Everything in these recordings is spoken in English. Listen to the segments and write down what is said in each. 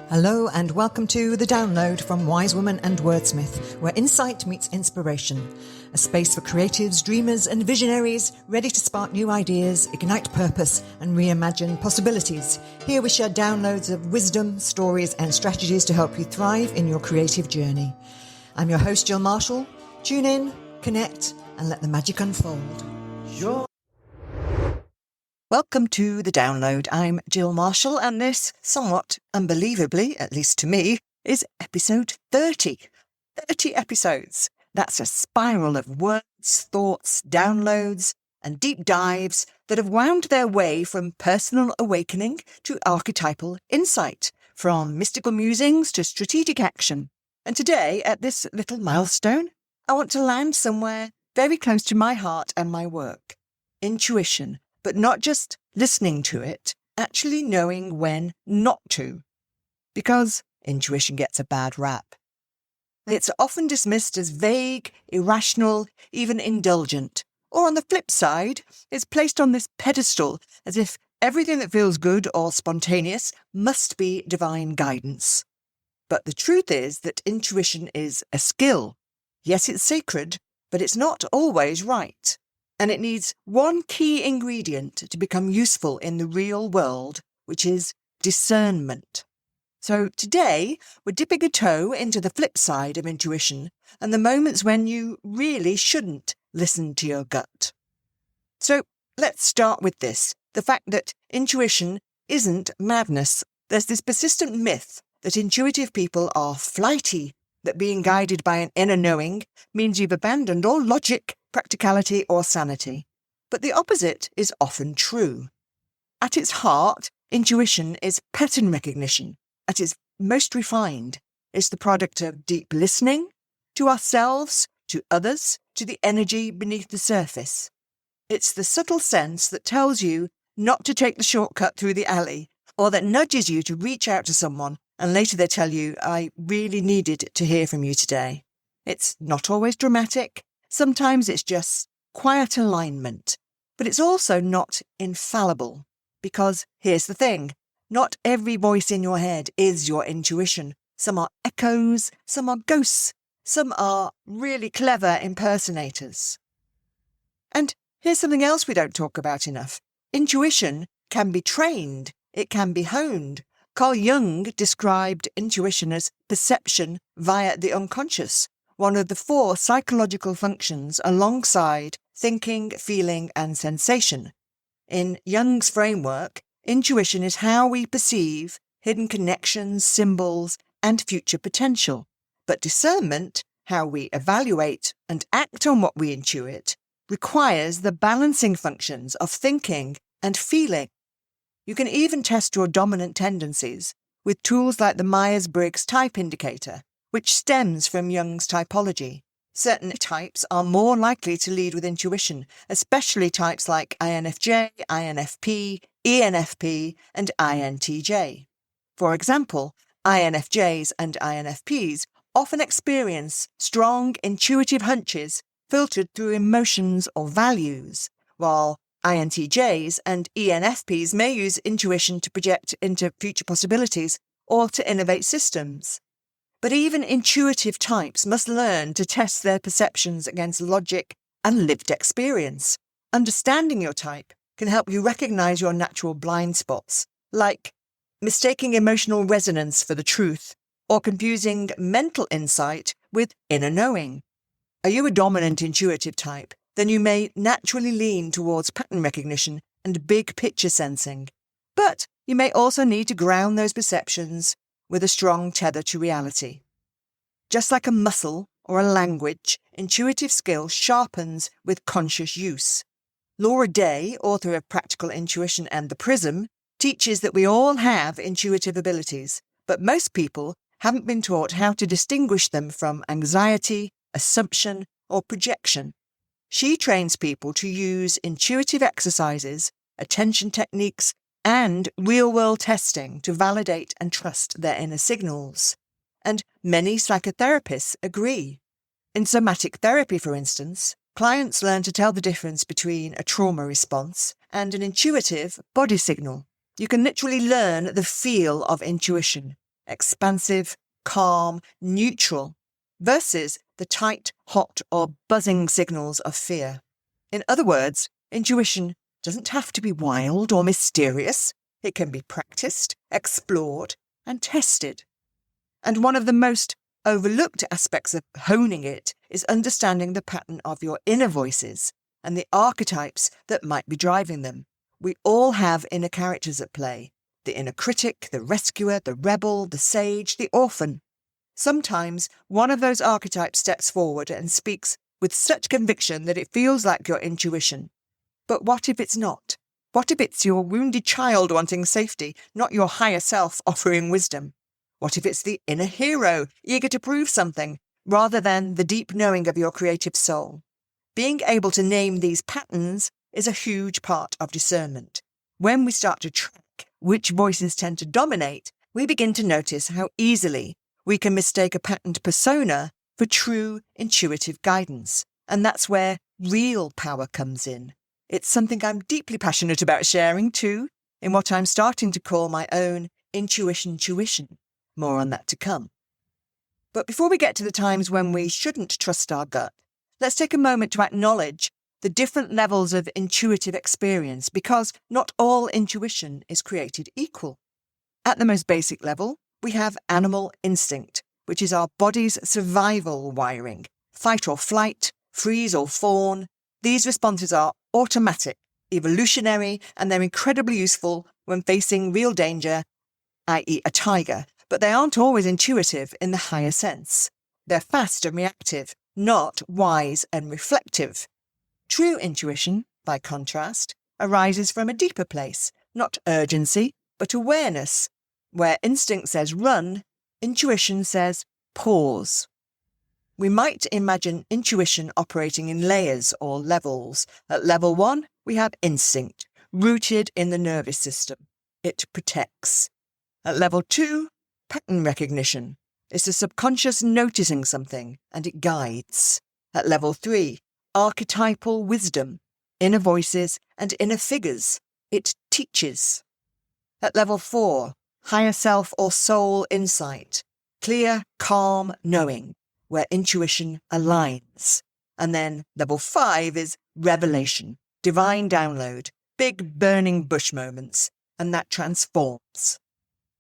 Hello and welcome to The Download from Wise Woman and Wordsmith, where insight meets inspiration. A space for creatives, dreamers and visionaries ready to spark new ideas, ignite purpose and reimagine possibilities. Here we share downloads of wisdom, stories and strategies to help you thrive in your creative journey. I'm your host, Jill Marshall. Tune in, connect and let the magic unfold. Welcome to The Download. I'm Jill Marshall and this, somewhat unbelievably, at least to me, is episode 30. 30 episodes. That's a spiral of words, thoughts, downloads and deep dives that have wound their way from personal awakening to archetypal insight, from mystical musings to strategic action. And today, at this little milestone, I want to land somewhere very close to my heart and my work. Intuition. But not just listening to it, actually knowing when not to. Because intuition gets a bad rap. It's often dismissed as vague, irrational, even indulgent. Or on the flip side, it's placed on this pedestal as if everything that feels good or spontaneous must be divine guidance. But the truth is that intuition is a skill. Yes, it's sacred, but it's not always right. And it needs one key ingredient to become useful in the real world, which is discernment. So today, we're dipping a toe into the flip side of intuition and the moments when you really shouldn't listen to your gut. So let's start with this, the fact that intuition isn't madness. There's this persistent myth that intuitive people are flighty, that being guided by an inner knowing means you've abandoned all logic, practicality or sanity. But the opposite is often true. At its heart, intuition is pattern recognition. At its most refined, it's the product of deep listening to ourselves, to others, to the energy beneath the surface. It's the subtle sense that tells you not to take the shortcut through the alley, or that nudges you to reach out to someone and later they tell you, I really needed to hear from you today. It's not always dramatic. Sometimes it's just quiet alignment. But it's also not infallible. Because here's the thing. Not every voice in your head is your intuition. Some are echoes, some are ghosts, some are really clever impersonators. And here's something else we don't talk about enough. Intuition can be trained. It can be honed. Carl Jung described intuition as perception via the unconscious, one of the 4 psychological functions alongside thinking, feeling and sensation. In Jung's framework, intuition is how we perceive hidden connections, symbols and future potential. But discernment, how we evaluate and act on what we intuit, requires the balancing functions of thinking and feeling. You can even test your dominant tendencies with tools like the Myers-Briggs type indicator, which stems from Jung's typology. Certain types are more likely to lead with intuition, especially types like INFJ, INFP, ENFP, and INTJ. For example, INFJs and INFPs often experience strong intuitive hunches filtered through emotions or values, while INTJs and ENFPs may use intuition to project into future possibilities or to innovate systems. But even intuitive types must learn to test their perceptions against logic and lived experience. Understanding your type can help you recognize your natural blind spots, like mistaking emotional resonance for the truth or confusing mental insight with inner knowing. Are you a dominant intuitive type? Then you may naturally lean towards pattern recognition and big picture sensing. But you may also need to ground those perceptions with a strong tether to reality. Just like a muscle or a language, intuitive skill sharpens with conscious use. Laura Day, author of Practical Intuition and The Prism, teaches that we all have intuitive abilities, but most people haven't been taught how to distinguish them from anxiety, assumption, or projection. She trains people to use intuitive exercises, attention techniques, and real-world testing to validate and trust their inner signals. And many psychotherapists agree. In somatic therapy, for instance, clients learn to tell the difference between a trauma response and an intuitive body signal. You can literally learn the feel of intuition. expansive, calm, neutral, versus the tight, hot, or buzzing signals of fear. In other words, intuition doesn't have to be wild or mysterious. It can be practiced, explored, and tested. And one of the most overlooked aspects of honing it is understanding the pattern of your inner voices and the archetypes that might be driving them. We all have inner characters at play: the inner critic, the rescuer, the rebel, the sage, the orphan. Sometimes one of those archetypes steps forward and speaks with such conviction that it feels like your intuition. But what if it's not? What if it's your wounded child wanting safety, not your higher self offering wisdom? What if it's the inner hero, eager to prove something, rather than the deep knowing of your creative soul? Being able to name these patterns is a huge part of discernment. When we start to track which voices tend to dominate, we begin to notice how easily we can mistake a patterned persona for true intuitive guidance. And that's where real power comes in. It's something I'm deeply passionate about sharing too, in what I'm starting to call my own intuition tuition. More on that to come. But before we get to the times when we shouldn't trust our gut, let's take a moment to acknowledge the different levels of intuitive experience, because not all intuition is created equal. At the most basic level, we have animal instinct, which is our body's survival wiring. Fight or flight, freeze or fawn. These responses are automatic, evolutionary, and they're incredibly useful when facing real danger, i.e. a tiger, but they aren't always intuitive in the higher sense. They're fast and reactive, not wise and reflective. True intuition, by contrast, arises from a deeper place, not urgency, but awareness. Where instinct says run, intuition says pause. We might imagine intuition operating in layers or levels. At level 1, we have instinct, rooted in the nervous system. It protects. At level 2, pattern recognition. It's the subconscious noticing something, and it guides. At level 3, archetypal wisdom, inner voices and inner figures. It teaches. At level 4, higher self or soul insight, clear, calm knowing, where intuition aligns. And then level 5 is revelation, divine download, big burning bush moments, and that transforms.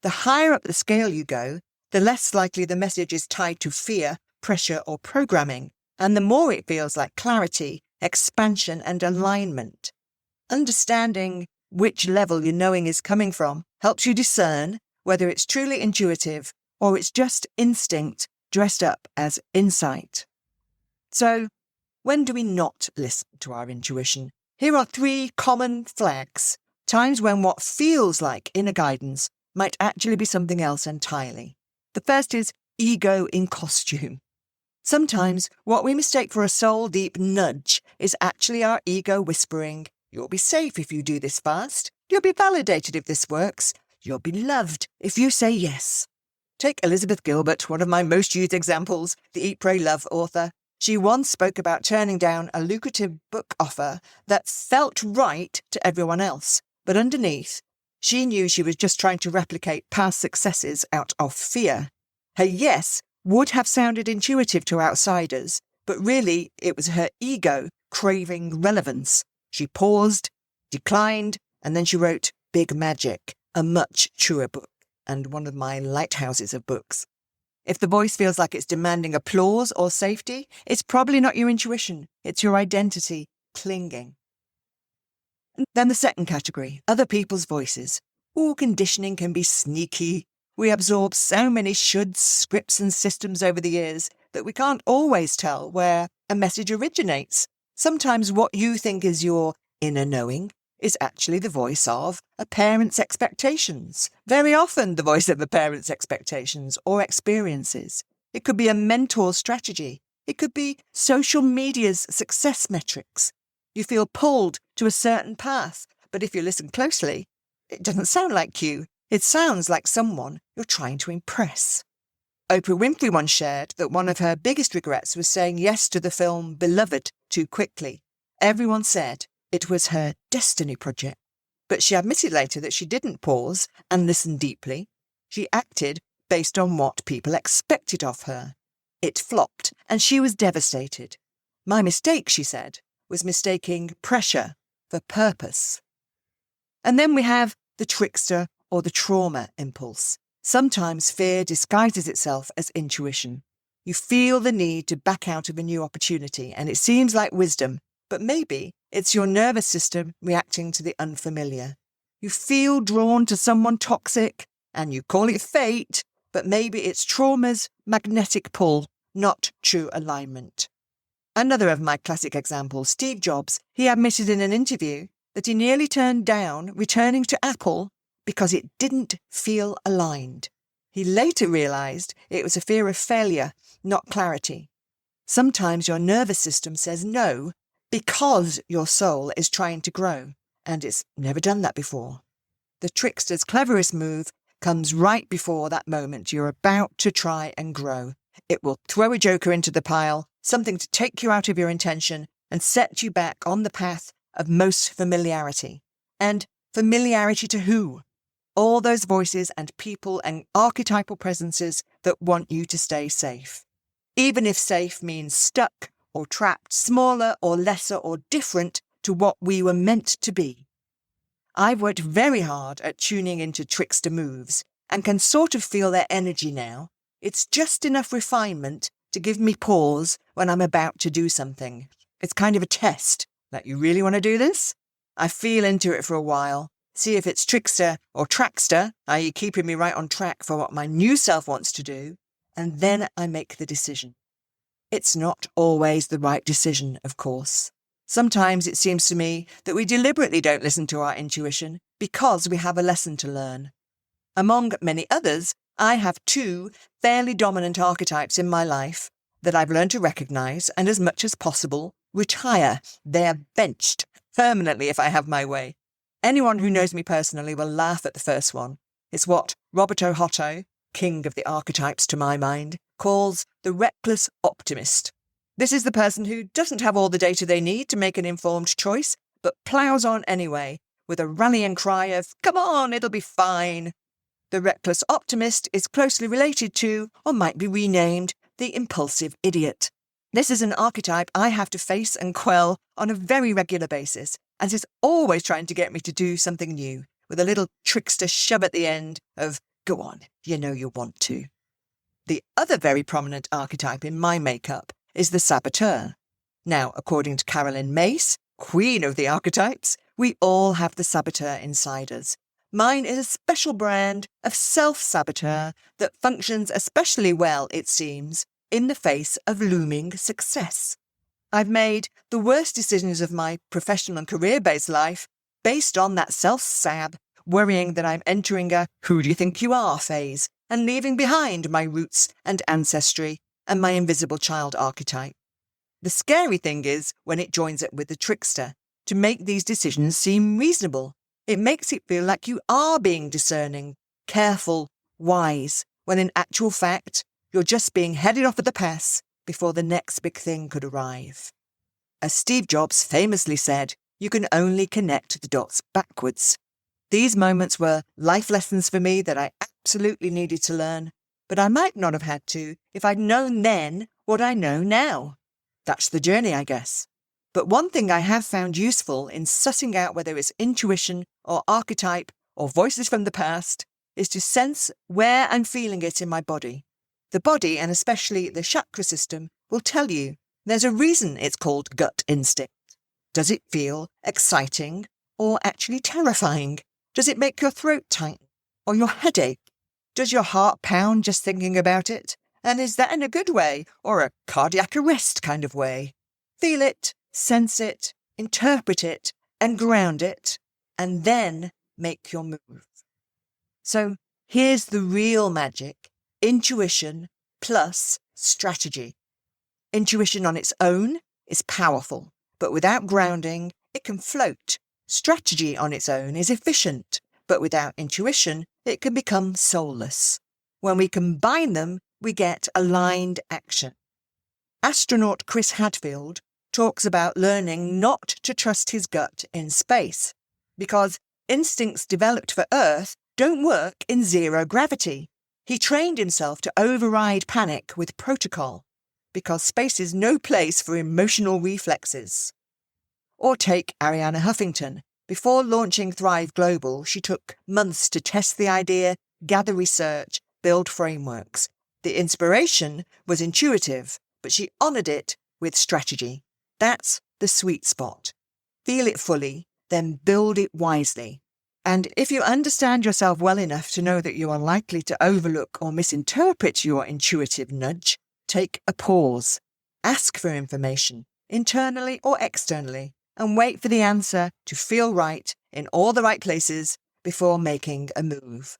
The higher up the scale you go, the less likely the message is tied to fear, pressure, or programming, and the more it feels like clarity, expansion, and alignment. Understanding which level your knowing is coming from helps you discern whether it's truly intuitive or it's just instinct dressed up as insight. So, when do we not listen to our intuition? Here are 3 common flags, times when what feels like inner guidance might actually be something else entirely. The first is ego in costume. Sometimes what we mistake for a soul-deep nudge is actually our ego whispering, "You'll be safe if you do this fast. You'll be validated if this works. You'll be loved if you say yes." Take Elizabeth Gilbert, one of my most used examples, the Eat, Pray, Love author. She once spoke about turning down a lucrative book offer that felt right to everyone else, but underneath, she knew she was just trying to replicate past successes out of fear. Her yes would have sounded intuitive to outsiders, but really it was her ego craving relevance. She paused, declined, and then she wrote Big Magic, a much truer book, and one of my lighthouses of books. If the voice feels like it's demanding applause or safety, it's probably not your intuition, it's your identity clinging. And then the second category, other people's voices. Conditioning can be sneaky. We absorb so many shoulds, scripts and systems over the years that we can't always tell where a message originates. Sometimes what you think is your inner knowing is actually the voice of a parent's expectations. Very often the voice of a parent's expectations or experiences. It could be a mentor's strategy. It could be social media's success metrics. You feel pulled to a certain path, but if you listen closely, it doesn't sound like you. It sounds like someone you're trying to impress. Oprah Winfrey once shared that one of her biggest regrets was saying yes to the film Beloved too quickly. Everyone said it was her destiny project, but she admitted later that she didn't pause and listen deeply. She acted based on what people expected of her. It flopped, and she was devastated. My mistake, she said, was mistaking pressure for purpose. And then we have the trickster or the trauma impulse. Sometimes fear disguises itself as intuition. You feel the need to back out of a new opportunity, and it seems like wisdom, but maybe it's your nervous system reacting to the unfamiliar. You feel drawn to someone toxic, and you call it fate, but maybe it's trauma's magnetic pull, not true alignment. Another of my classic examples, Steve Jobs, he admitted in an interview that he nearly turned down returning to Apple because it didn't feel aligned. He later realised it was a fear of failure, not clarity. Sometimes your nervous system says no because your soul is trying to grow, and it's never done that before. The trickster's cleverest move comes right before that moment you're about to try and grow. It will throw a joker into the pile, something to take you out of your intention and set you back on the path of most familiarity. And familiarity to who? All those voices and people and archetypal presences that want you to stay safe. Even if safe means stuck or trapped, smaller or lesser or different to what we were meant to be. I've worked very hard at tuning into trickster moves and can sort of feel their energy now. It's just enough refinement to give me pause when I'm about to do something. It's kind of a test. Like, you really want to do this? I feel into it for a while, see if it's trickster or trackster, i.e. keeping me right on track for what my new self wants to do, and then I make the decision. It's not always the right decision, of course. Sometimes it seems to me that we deliberately don't listen to our intuition because we have a lesson to learn. Among many others, I have 2 fairly dominant archetypes in my life that I've learned to recognise and, as much as possible, retire. They're benched permanently if I have my way. Anyone who knows me personally will laugh at the first one. It's what Roberto Hotto, king of the archetypes to my mind, calls the reckless optimist. This is the person who doesn't have all the data they need to make an informed choice, but ploughs on anyway, with a rallying cry of, "Come on, it'll be fine." The reckless optimist is closely related to, or might be renamed, the impulsive idiot. This is an archetype I have to face and quell on a very regular basis, and is always trying to get me to do something new, with a little trickster shove at the end of, "Go on, you know you want to." The other very prominent archetype in my makeup is the saboteur. Now, according to Carolyn Mace, queen of the archetypes, we all have the saboteur inside us. Mine is a special brand of self-saboteur that functions especially well, it seems, in the face of looming success. I've made the worst decisions of my professional and career-based life based on that self-sab, worrying that I'm entering a "who do you think you are" phase and leaving behind my roots and ancestry and my invisible child archetype. The scary thing is when it joins up with the trickster to make these decisions seem reasonable. It makes it feel like you are being discerning, careful, wise, when in actual fact, you're just being headed off at the pass before the next big thing could arrive. As Steve Jobs famously said, you can only connect the dots backwards. These moments were life lessons for me that I absolutely needed to learn, but I might not have had to if I'd known then what I know now. That's the journey, I guess. But one thing I have found useful in sussing out whether it's intuition or archetype or voices from the past is to sense where I'm feeling it in my body. The body, and especially the chakra system, will tell you there's a reason it's called gut instinct. Does it feel exciting or actually terrifying? Does it make your throat tighten or your head ache? Does your heart pound just thinking about it? And is that in a good way or a cardiac arrest kind of way? Feel it, sense it, interpret it, and ground it, and then make your move. So here's the real magic: intuition plus strategy. Intuition on its own is powerful, but without grounding, it can float. Strategy on its own is efficient, but without intuition, it can become soulless. When we combine them, we get aligned action. Astronaut Chris Hadfield talks about learning not to trust his gut in space, because instincts developed for Earth don't work in zero gravity. He trained himself to override panic with protocol, because space is no place for emotional reflexes. Or take Arianna Huffington. Before launching Thrive Global, she took months to test the idea, gather research, build frameworks. The inspiration was intuitive, but she honoured it with strategy. That's the sweet spot. Feel it fully, then build it wisely. And if you understand yourself well enough to know that you are likely to overlook or misinterpret your intuitive nudge, take a pause. Ask for information, internally or externally, and wait for the answer to feel right in all the right places before making a move.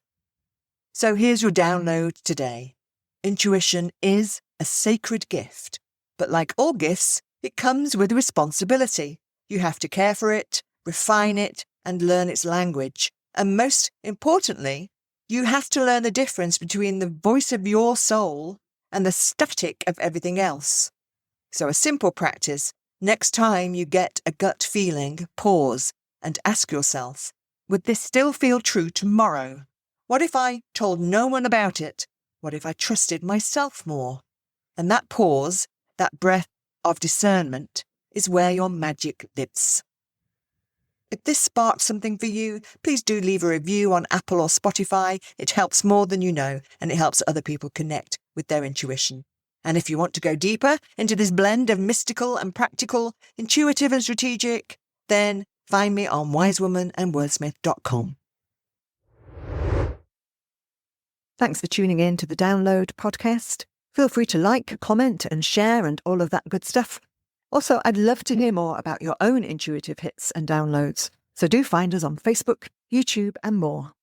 So here's your download today. Intuition is a sacred gift, but like all gifts, it comes with responsibility. You have to care for it, refine it, and learn its language. And most importantly, you have to learn the difference between the voice of your soul and the static of everything else. So a simple practice: next time you get a gut feeling, pause and ask yourself, would this still feel true tomorrow? What if I told no one about it? What if I trusted myself more? And that pause, that breath of discernment, is where your magic lives. If this sparks something for you, please do leave a review on Apple or Spotify. It helps more than you know, and it helps other people connect with their intuition. And if you want to go deeper into this blend of mystical and practical, intuitive and strategic, then find me on wisewomanandwordsmith.com. Thanks for tuning in to the Download podcast. Feel free to like, comment and share and all of that good stuff. Also, I'd love to hear more about your own intuitive hits and downloads. So do find us on Facebook, YouTube and more.